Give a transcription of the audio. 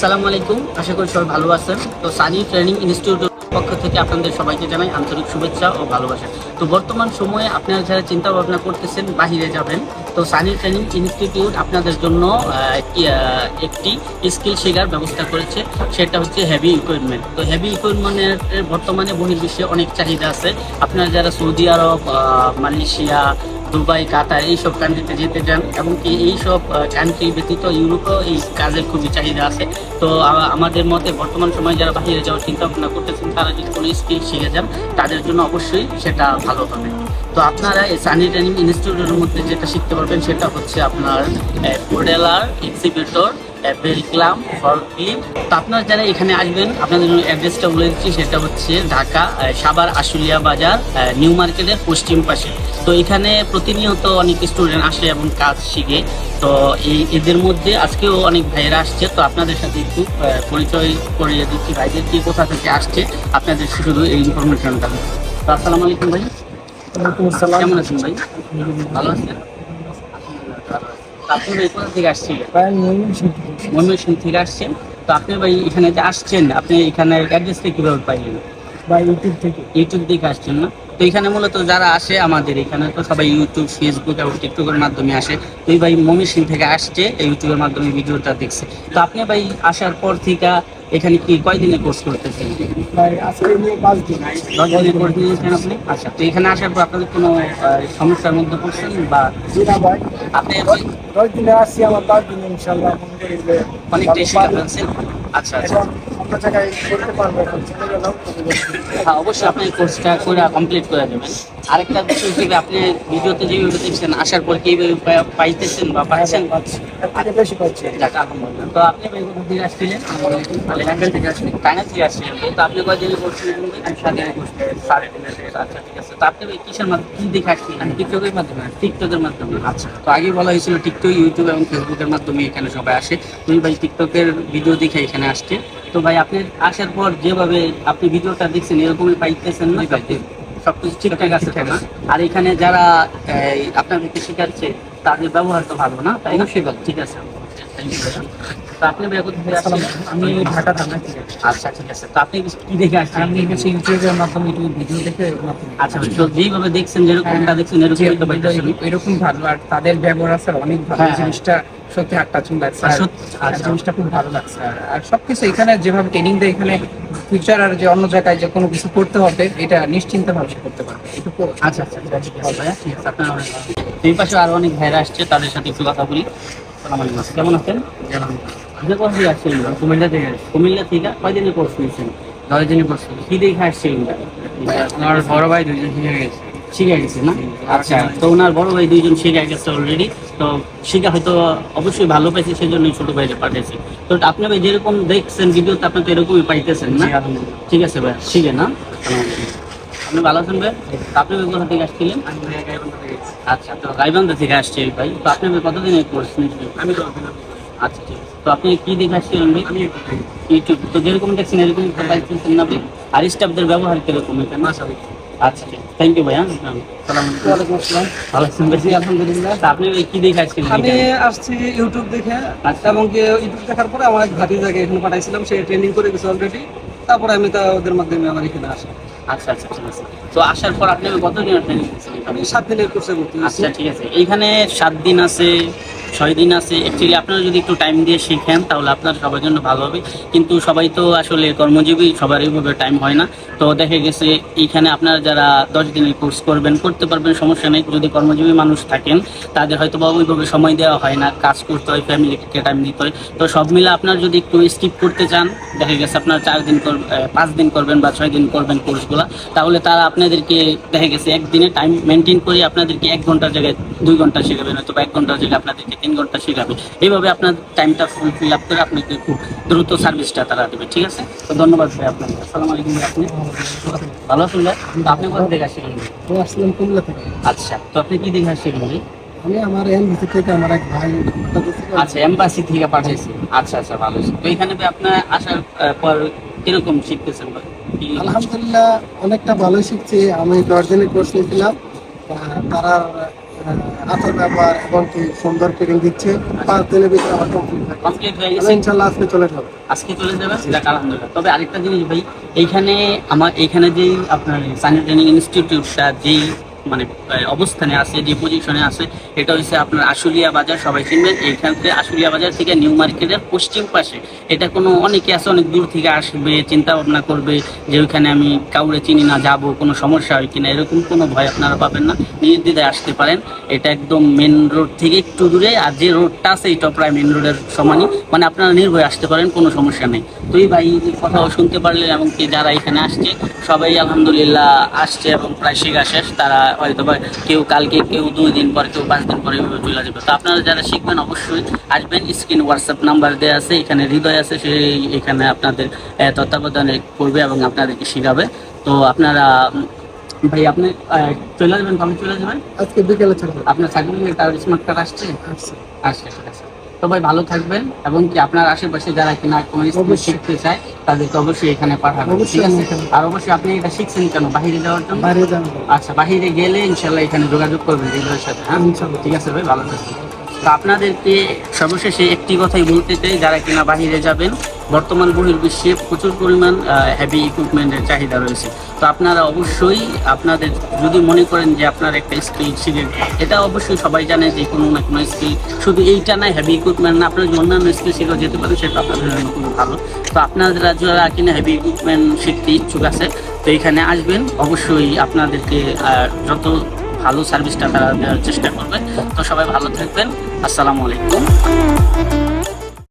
আসসালামু আলাইকুম, আশা করি সবাই ভালো আছেন। তো সানি ট্রেনিং ইনস্টিটিউটের পক্ষ থেকে আপনাদের সবাইকে জানাই আন্তরিক শুভেচ্ছা ও ভালোবাসা। তো বর্তমান সময়ে আপনারা যারা চিন্তা ভাবনা করতেছেন বাহিরে যাবেন, তো সানি ট্রেনিং ইনস্টিটিউট আপনাদের জন্য একটি স্কিল শেখার ব্যবস্থা করেছে, সেটা হচ্ছে হেভি ইকুইপমেন্ট। তো হেভি ইকুইপমেন্টের বর্তমানে বহির্বিশ্বে অনেক চাহিদা আছে। আপনারা যারা সৌদি আরব, মালয়েশিয়া, দুবাই, কাতার এইসব কান্ট্রিতে যেতে চান, এবং কি এইসব কান্ট্রি ব্যতীত ইউরোপেও এই কাজের খুবই চাহিদা আছে। তো আমাদের মতে বর্তমান সময়ে যারা বাইরে যাওয়ার চিন্তা ভাবনা করতেছেন, তারা যদি কোনো স্কিল শিখে যান, তাদের জন্য অবশ্যই সেটা ভালো হবে। তো আপনারা এই সানি ট্রেনিং ইনস্টিটিউটের মধ্যে যেটা শিখতে পারবেন সেটা হচ্ছে আপনার মডেলার, এক্সিবিটর, বেলক্লাম, ফরক্লিপ। তো আপনারা যারা এখানে আসবেন, আপনাদের জন্য অ্যাড্রেসটা বলে দিচ্ছি, সেটা হচ্ছে ঢাকা সাভার আশুলিয়া বাজার, নিউ মার্কেটের পশ্চিম পাশে। তো এখানে প্রতিনিয়ত অনেক স্টুডেন্ট আসে এবং কাজ শিখে। তো এদের মধ্যে আজকেও অনেক ভাইয়েরা আসছে। তো আপনাদের সাথে একটু পরিচয় করিয়ে দিচ্ছি ভাইদের কি কোথা থেকে আসছে, আপনাদের শুধু এই ইনফরমেশনটা। তো আসসালামু আলাইকুম ভাই। ওয়ালাইকুম আসসালাম। কেমন আছেন ভাই? ভালো আছেন? আপনি ভাই কোথা থেকে আসছিলেন? ময়মনসিংহ থেকে আসছেন। তো আপনি ভাই এখানে যে আসছেন, আপনি এখানে অ্যাড্রেসটা কিভাবে পাইলেন? বা ইউটিউব থেকে। ইউটিউব থেকে আসছেন না? তো এখানে মূলত যারা আসে আমাদের এখানে, তো সবাই ইউটিউব, ফেসবুক এবং টিকটকের মাধ্যমে আসে। তো এই ভাই ময়মনসিংহ থেকে আসছে, ইউটিউবের মাধ্যমে ভিডিওটা দেখছে। তো আপনি ভাই আসার পর থেকে এখানে কি কয়দিনের কোর্স করতেছেন? ভাই আজকে নিয়ে 5 দিন। 10 দিনের কোর্স নিয়েছেন আপনি? আচ্ছা, তো এখানে আসার পর আপনাদের কোনো সমস্যার মধ্যে পড়ছেন বা জি না ভাই, আপনি 10 দিনে আসছি, আমার 10 দিনে ইনশাআল্লাহ মনে করি যে অনেকটাই শিখে ফেলছেন? আচ্ছা আচ্ছা। এখন অন্য জায়গায় করতে পারবো, এখন চলে গেলাম। হ্যাঁ, অবশ্যই আপনি কোর্সটা করে কমপ্লিট করে দেবেন। আরেকটা বিষয় হচ্ছে, আপনি ভিডিওতে যেভাবে দেখছেন, আসার পর কিভাবে পাইতেছেন বা পাচ্ছেন? এর থেকে বেশি পাচ্ছি। যাক, আলহামদুলিল্লাহ। তো আপনি ভাই কোথা থেকে আসছিলেন? টাঙ্গাইল থেকে আসছিলেন। টাঙ্গাইল থেকে আসছিলেন। তো আপনি কয়দিনে করছিলেন? আমি 7 দিনে করছি। 7 দিনে। আচ্ছা, ঠিক আছে। তো আপনি ভাই কিসের মাধ্যমে, কি দেখে আসছিলেন? টিকটকের মাধ্যমে। টিকটকের মাধ্যমে। আচ্ছা, তো আগে বলা হয়েছিল টিকটক, ইউটিউব এবং ফেসবুকের মাধ্যমে এখানে সবাই আসে। তুমি ভাই টিকটকের ভিডিও দেখে এখানে আসছে। তো ভাই আপনি আসার পর যেভাবে আপনি ভিডিওটা দেখছেন, এরকমই পাইতেছেন না? সবকিছু ঠিকঠাক আছে তো না? আর এখানে যারা আপনাদেরকে শেখাচ্ছে, তাদের ব্যবহার তো ভালো না, তাই না? সেভাবে ঠিক আছে। Thank you ভাইয়া। তো আপনি ভাইয়া কোথা থেকে আসছেন? আমি ঢাকা থানা থেকে। আচ্ছা, ঠিক আছে। তো আপনি কি দেখে আসছেন? আমি হচ্ছে ইউটিউবের মাধ্যমে ভিডিও দেখে আচ্ছা, তো যেইভাবে দেখছেন, যেরকমটা দেখছেন এরকমই তো পাইতেছেন। এরকম ভালো, আর তাদের ব্যবহার আছে অনেক ভালো। হ্যাঁ, জিনিসটা সত্যি হাতটা চুল লাগছে, আর আচ্ছা। জিনিসটা খুব ভালো লাগছে। আর সবকিছু এখানে যেভাবে ট্রেনিং দেয়, এখানে ফিউচার আর যে অন্য জায়গায় যে কোনো কিছু করতে হবে, এটা নিশ্চিন্তে ভাবে সে করতে পারবে। এটুকু। আচ্ছা আচ্ছা, ঠিক আছে ভাইয়া, ঠিক আছে। আপনার এই পাশে আরো অনেক ভাইরা আসছে, তাদের সাথে একটু কথা বলি। আসসালামু আলাইকুম, কেমন আছেন? আপনি কোথা থেকে আসছেন? কুমিল্লা থেকে। কুমিল্লা থেকে কয়দিনের কোর্স নিয়েছেন? 10 দিনই করছি। কি দেখে আসছেন? আমার বড় ভাই 2 জন শিখে গেছে। শিখে গেছে না? আচ্ছা, তো ওনার বড় ভাই 2 জন শিখে গেছে অলরেডি। তো শিখা হয়তো অবশ্যই ভালো পাইছে, সেই জন্যই ছোট ভাইকে পাঠিয়েছে। তো আপনি ভাই যেরকম দেখছেন ভিডিওতে, আপনি তো এরকমই পাইতেছেন না? ঠিক আছে ভাই, শিখে না? আপনি ভালো আছেন ভাই? আপনি ভাই কোথা থেকে আসছিলেন? আচ্ছা, তো গাইবান্ধা থেকে আসছে ভাই। তো আপনি ভাই কতদিনের কোর্স নিয়েছিলেন? আমি তো আচ্ছা, ঠিক আছে। তো আপনি কি দেখে আসছিলেন ভাই? ইউটিউব। তো যেরকম দেখছেন এরকম তো পাইতেছেন না ভাই? আর স্টাফদের ব্যবহার কিরকম এখানে? আচ্ছা, ঠিক আছে। থ্যাংক ইউ ভাইয়া। ওয়ালাইকুম আসসালাম। ভালো আছেন ভাই? আলহামদুলিল্লাহ। তা আপনি ভাই কি দেখে আসছিলেন? আমি আসছি ইউটিউব দেখে, আচ্ছা। এবং কি ইউটিউব দেখার পরে আমার এক ভাতিজাকে এখানে পাঠাইছিলাম, সে ট্রেনিং করে গেছে অলরেডি। তারপরে আমি তা ওদের মাধ্যমে আমার এখানে আসি। আচ্ছা আচ্ছা, ঠিক আছে। তো আসার পর আপনি কতদিন ট্রেনিং দিচ্ছেন? আমি 7 দিনের কোর্সে ভর্তি হয়েছি। আচ্ছা, ঠিক আছে। এইখানে 7 দিন আছে, 6 দিন আছে। অ্যাকচুয়ালি আপনারা যদি একটু টাইম দিয়ে শিখেন, তাহলে আপনার সবার জন্য ভালো হবে। কিন্তু সবাই তো আসলে কর্মজীবী, সবার এইভাবে টাইম হয় না। তো দেখা গেছে এইখানে আপনারা যারা 10 দিনের কোর্স করতে পারবেন, সমস্যা নেই। যদি কর্মজীবী মানুষ থাকেন, তাদের হয়তো বা ওইভাবে সময় দেওয়া হয় না, কাজ করতে হয়, ফ্যামিলিকে টাইম দিতে হয়। তো সব মিলে আপনার যদি একটু স্কিপ করতে চান, দেখা গেছে আপনার 4 দিন 5 দিন করবেন বা 6 দিন করবেন কোর্সগুলো, তাহলে তারা আপনাদেরকে দেখা গেছে একদিনে টাইম মেনটেন করে আপনাদেরকে 1 ঘন্টার জায়গায় 2 ঘন্টা শেখাবেন, হয়তো 1 ঘন্টার জায়গায় আপনাদেরকে 3 ঘন্টা শেখাবে। এইভাবে আপনার টাইমটা ফুলফিল আপ করে আপনাকে খুব দ্রুত সার্ভিসটা তারা দেবে। ঠিক আছে? তো ধন্যবাদ ভাই আপনাকে। আসসালামু আলাইকুম ভাই। আপনি ভালো আছেন ভাই? তো আপনি কোথা থেকে আসছিলেন? আমি আসলাম কুমিল্লা থেকে। আচ্ছা, তো আপনি কি দেখে আসছিলেন ভাই? আমি আমার এমবিসি থেকে আমার এক ভাই আচ্ছা, এম্বাসি থেকে পাঠিয়েছি। আচ্ছা আচ্ছা, ভালো। তো এখানে ভাই আপনার আসার পর কিরকম শিখতেছেন ভাই? আলহামদুলিল্লাহ অনেকটা ভালো শিখছি। আমি 10 দিনের কোর্স নিয়েছিলাম। তারা হাতের ব্যাপার এবং কি সুন্দর ট্রেনিং দিচ্ছে 5 দিনের ভিতরে আমার কমপ্লিট হয়ে আমি গেছে ইনশাল্লাহ আজকে চলে যাবো। আজকে চলে যাবেন যাক আলহামদুলিল্লাহ। তবে আরেকটা জিনিস ভাই, এইখানে আমার এইখানে যেই আপনার সানি ট্রেনিং ইনস্টিটিউটটা যেই মানে অবস্থানে আছে, যে পজিশনে আছে, এটা হচ্ছে আপনার আশুলিয়া বাজার, সবাই চিনবেন। এইখান থেকে আশুলিয়া বাজার থেকে নিউ মার্কেটের পশ্চিম পাশে। এটা কোনো অনেকে আছে অনেক দূর থেকে আসবে, চিন্তা ভাবনা করবে যে ওইখানে আমি কাউরে চিনি না, যাব কোনো সমস্যা হয় কিনা, এরকম কোনো ভয় আপনারা পাবেন না, নির্দ্বিধায় আসতে পারেন। এটা একদম মেন রোড থেকে একটু দূরে, আর যে রোডটা আছে এটা প্রায় মেন রোডের সমানই, মানে আপনারা নির্ভয়ে আসতে পারেন, কোনো সমস্যা নেই। তো এই ভাই কথাও শুনতে পারলেন, এবং কি যারা এখানে আসছে সবাই আলহামদুলিল্লাহ আসছে এবং প্রায় শেখা শেষ। তারা হয়তো বা কেউ কালকে, কেউ 2 দিন পরে, কেউ 5 দিন পরে এভাবে চলে যাবে। তো আপনারা যারা শিখবেন অবশ্যই আসবেন। স্ক্রিন হোয়াটসঅ্যাপ নাম্বার দেওয়া আছে, এখানে হৃদয় আছে, সে এখানে আপনাদের তত্ত্বাবধানে করবে এবং আপনাদেরকে শেখাবে। তো আপনারা ভাই আপনি চলে যাবেন, কবে চলে যাবেন? আজকে বিকেলে চলে যাবো। আপনার সার্টিফিকেট আর স্মার্ট কার্ড আসছে? আচ্ছা ঠিক আছে। তো ভাই ভালো থাকবেন, এবং কি আপনার আশেপাশে যারা কিনা কোনো স্কিল অবশ্যই। শিখতে চায় তাদেরকে অবশ্যই এখানে পাঠাবেন, অবশ্যই ঠিক আছে? এখানে। আর অবশ্যই আপনি এটা শিখছেন কেন, বাইরে যাওয়ার জন্য? বাইরে যাবো আচ্ছা, বাইরে গেলে ইনশাল্লাহ এখানে যোগাযোগ করবেন হৃদয়ের সাথে, হ্যাঁ ইনশাল্লাহ। ঠিক আছে ভাই, ভালো থাকবেন। তো আপনাদেরকে সর্বশেষে একটি কথাই বলতে চাই, যারা কিনা বাহিরে যাবেন, বর্তমান বহির্বিশ্বে প্রচুর পরিমাণ হেভি ইকুইপমেন্টের চাহিদা রয়েছে। তো আপনারা অবশ্যই আপনাদের যদি মনে করেন যে আপনার একটা স্কিল শিখে, এটা অবশ্যই সবাই জানে যে কোনো না কোনো স্কিল, শুধু এইটা না, হেভি ইকুইপমেন্ট না, আপনার যে অন্যান্য স্কিল শিখে যেতে পারেন, সেটা আপনাদের জন্য খুবই ভালো। তো আপনারা যারা কিনা হেভি ইকুইপমেন্ট শিখতে ইচ্ছুক আছে, তো এখানে আসবেন, অবশ্যই আপনাদেরকে যত ভালো সার্ভিসটা তারা দেওয়ার চেষ্টা করবে। তো সবাই ভালো থাকবেন, আসসালামু আলাইকুম।